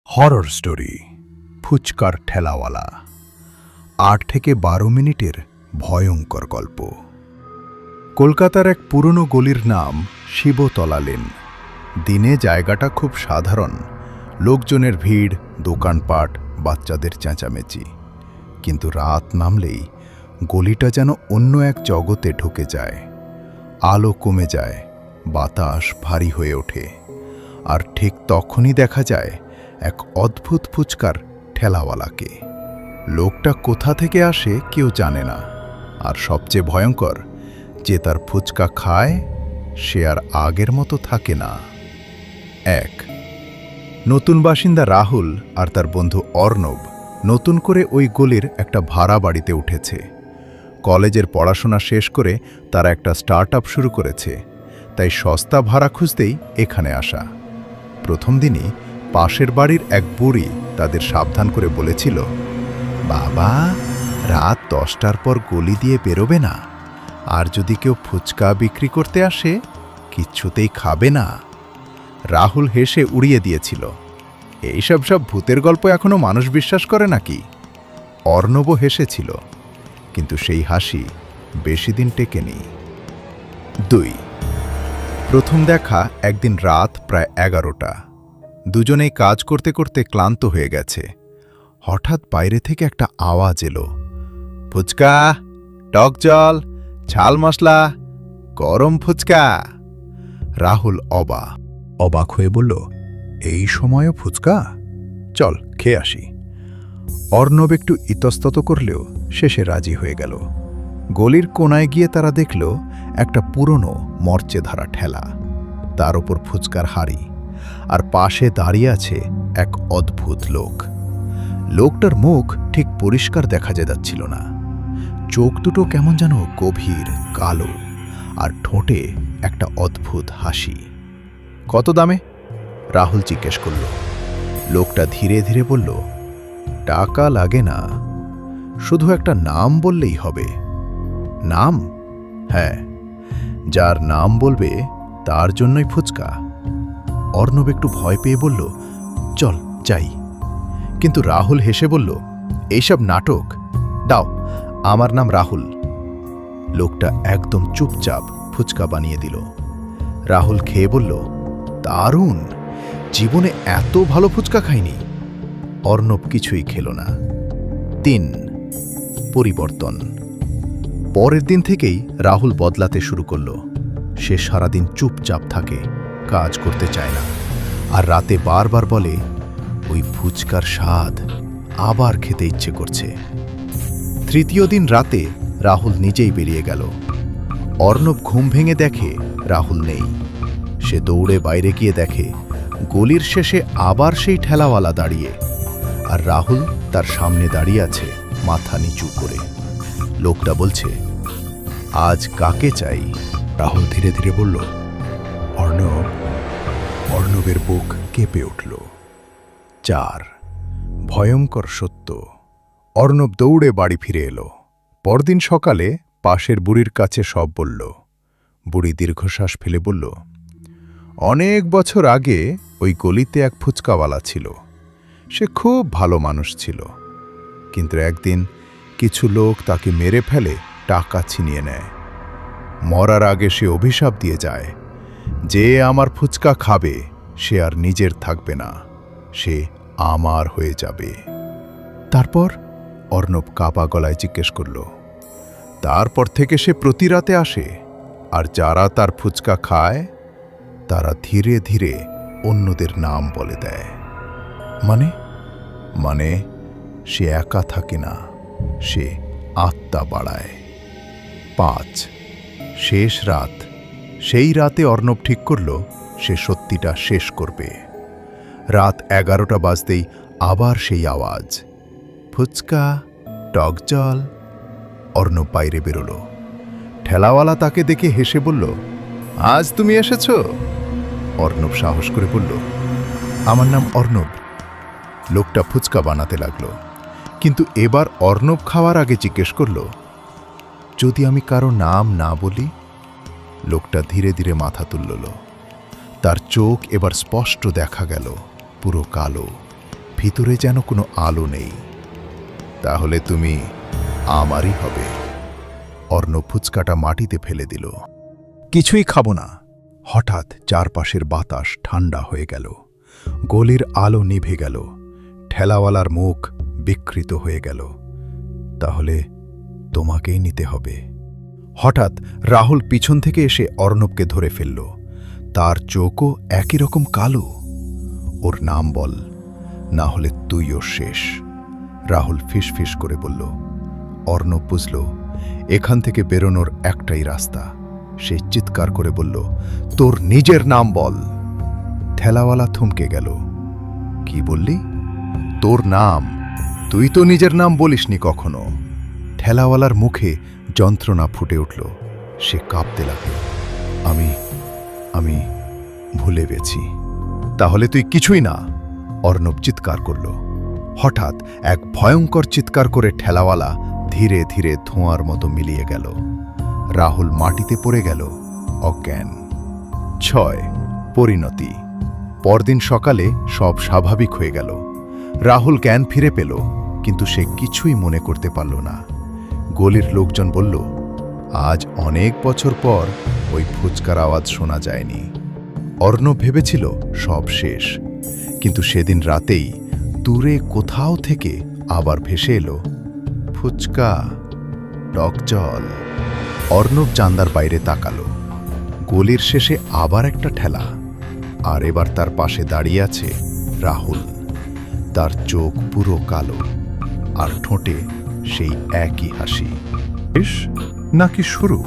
Horror story ফুচকার ঠেলাওয়ালা ৮ থেকে ১২ মিনিটের ভয়ঙ্কর গল্প। কলকাতার এক পুরনো গলির নাম শিবতলা লেন। দিনে জায়গাটা খুব সাধারণ, লোকজনের ভিড়, দোকানপাট, বাচ্চাদের চেঁচামেচি। কিন্তু রাত নামলেই গলিটা যেন অন্য এক জগতে ঢুকে যায়। আলো কমে যায়, বাতাস ভারী হয়ে ওঠে, আর ঠিক তখনই দেখা যায় এক অদ্ভুত ফুচকার ঠেলাওয়ালাকে। লোকটা কোথা থেকে আসে কেউ জানে না, আর সবচেয়ে ভয়ঙ্কর, যে তার ফুচকা খায় সে আর আগের মতো থাকে না। এক নতুন বাসিন্দা রাহুল আর তার বন্ধু অর্ণব নতুন করে ওই গলির একটা ভাড়া বাড়িতে উঠেছে। কলেজের পড়াশোনা শেষ করে তারা একটা স্টার্টআপ শুরু করেছে, তাই সস্তা ভাড়া খুঁজতেই এখানে আসা। প্রথম দিনই পাশের বাড়ির এক বুড়ি তাদের সাবধান করে বলেছিল, বাবা, রাত 10টার পর গলি দিয়ে বেরোবে না, আর যদি কেউ ফুচকা বিক্রি করতে আসে কিচ্ছুতেই খাবে না। রাহুল হেসে উড়িয়ে দিয়েছিল, এইসব ভূতের গল্প এখনো মানুষ বিশ্বাস করে নাকি? অর্ণবও হেসেছিল, কিন্তু সেই হাসি বেশি দিন টেকেনি। ২ প্রথম দেখা একদিন রাত প্রায় 11টা। দুজনেই কাজ করতে করতে ক্লান্ত হয়ে গেছে। হঠাৎ বাইরে থেকে একটা আওয়াজ এলো, ফুচকা, টক জল, ঝাল মশলা, গরম ফুচকা। রাহুল অবাক হয়ে বলল, এই সময়ও ফুচকা? চল খেয়ে আসি। অর্ণব একটু ইতস্তত করলেও শেষে রাজি হয়ে গেল। গলির কোনায় গিয়ে তারা দেখল একটা পুরনো মরচে ধরা ঠেলা, তার ওপর ফুচকার হাড়ি, আর পাশে দাঁড়িয়ে আছে এক অদ্ভুত লোক। লোকটার মুখ ঠিক পরিষ্কার দেখা যাচ্ছিল না, চোখ দুটো কেমন যেন গভীর কালো, আর ঠোঁটে একটা অদ্ভুত হাসি। কত দামে? রাহুল জিজ্ঞেস করল। লোকটা ধীরে ধীরে বলল, টাকা লাগে না, শুধু একটা নাম বললেই হবে। নাম? হ্যাঁ, যার নাম বলবে তার জন্যই ফুচকা। অর্ণব একটু ভয় পেয়ে বলল, চল যাই। কিন্তু রাহুল হেসে বলল, এইসব নাটক, দাও, আমার নাম রাহুল। লোকটা একদম চুপচাপ ফুচকা বানিয়ে দিল। রাহুল খেয়ে বলল, দারুণ, জীবনে এত ভালো ফুচকা খাইনি। অর্ণব কিছুই খেল না। ৩ পরিবর্তন। পরের দিন থেকেই রাহুল বদলাতে শুরু করল। সে সারাদিন চুপচাপ থাকে, কাজ করতে চায় না, আর রাতে বারবার বলে, ওই ফুচকার স্বাদ আবার খেতে ইচ্ছে করছে। তৃতীয় দিন রাতে রাহুল নিজেই বেরিয়ে গেল। অর্ণব ঘুম ভেঙে দেখে রাহুল নেই। সে দৌড়ে বাইরে গিয়ে দেখে গলির শেষে আবার সেই ঠেলাওয়ালা দাঁড়িয়ে, আর রাহুল তার সামনে দাঁড়িয়ে আছে মাথা নিচু করে। লোকটা বলছে, আজ কাকে চাই? রাহুল ধীরে ধীরে বলল, অর্ণব। অর্ণবের বুক কেঁপে উঠল। ৪ ভয়ঙ্কর সত্য। অর্ণব দৌড়ে বাড়ি ফিরে এলো। পরদিন সকালে পাশের বুড়ির কাছে সব বলল। বুড়ি দীর্ঘশ্বাস ফেলে বলল, অনেক বছর আগে ওই গলিতে এক ফুচকাওয়ালা ছিল। সে খুব ভালো মানুষ ছিল, কিন্তু একদিন কিছু লোক তাকে মেরে ফেলে টাকা ছিনিয়ে নেয়। মরার আগে সে অভিশাপ দিয়ে যায়, যে আমার ফুচকা খাবে সে আর নিজের থাকবে না, সে আমার হয়ে যাবে। তারপর? অর্ণব কাঁপা গলায় জিজ্ঞেস করল। তারপর থেকে সে প্রতি রাতে আসে, আর যারা তার ফুচকা খায় তারা ধীরে ধীরে অন্যদের নাম বলে দেয়। মানে সে একা থাকে না, সে আত্মা বাড়ায়। ৫ শেষ রাত। সেই রাতে অর্ণব ঠিক করল সে সত্যিটা শেষ করবে। রাত 11টা বাজতেই আবার সেই আওয়াজ, ফুচকা, টক জল। অর্ণব বাইরে বেরোল। ঠেলাওয়ালা তাকে দেখে হেসে বলল, আজ তুমি এসেছ? অর্ণব সাহস করে বলল, আমার নাম অর্ণব। লোকটা ফুচকা বানাতে লাগল, কিন্তু এবার অর্ণব খাওয়ার আগে জিজ্ঞেস করল, যদি আমি কারো নাম না বলি? লোকটা ধীরে ধীরে মাথা তুলল। তার চোখ এবার স্পষ্ট দেখা গেল, পুরো কালো, ভিতরে যেন কোনো আলো নেই। তাহলে তুমি আমারই হবে। অর্ণব ফুচকাটা মাটিতে ফেলে দিল। কিছুই খাবো না। হঠাৎ চারপাশের বাতাস ঠান্ডা হয়ে গেল। গলির আলো নিভে গেল। ঠেলাওয়ালার মুখ বিকৃত হয়ে গেল। তাহলে তোমাকেই নিতে হবে। হঠাৎ রাহুল পিছন থেকে এসে অর্ণবকে ধরে ফেলল। তার চোখও একই রকম কালো। ওর নাম বল, না হলে তুইও শেষ। রাহুল ফিসফিস করে বলল। অর্ণব বুঝল এখান থেকে বেরোনোর একটাই রাস্তা। সে চিৎকার করে বলল, তোর নিজের নাম বল। ঠেলাওয়ালা থমকে গেল। কি বললি? তোর নাম? তুই তো নিজের নাম বলিসনি কখনো। ঠেলাওয়ালার মুখে যন্ত্রণা ফুটে উঠল। সে কাঁপতে লাগল। আমি আমি ভুলে গেছি। তাহলে তুই কিছুই না, অর্ণব চিৎকার করল। হঠাৎ এক ভয়ঙ্কর চিৎকার করে ঠেলাওয়ালা ধীরে ধীরে ধোঁয়ার মতো মিলিয়ে গেল। রাহুল মাটিতে পড়ে গেল অজ্ঞান। 6. পরিণতি। পরদিন সকালে সব স্বাভাবিক হয়ে গেল। রাহুল জ্ঞান ফিরে পেল, কিন্তু সে কিছুই মনে করতে পারল না। গলির লোকজন বলল, আজ অনেক বছর পর ওই ফুচকার আওয়াজ শোনা যায়নি। অর্ণব ভেবেছিল সব শেষ, কিন্তু সেদিন রাতেই দূরে কোথাও থেকে আবার ভেসে এলো ফুচকা, টক জল। অর্ণব জানলার বাইরে তাকালো। গলির শেষে আবার একটা ঠেলা, আর এবার তার পাশে দাঁড়িয়ে আছে রাহুল। তার চোখ পুরো কালো, আর ঠোঁটে সেই একই হাসি। শেষ নাকি শুরু?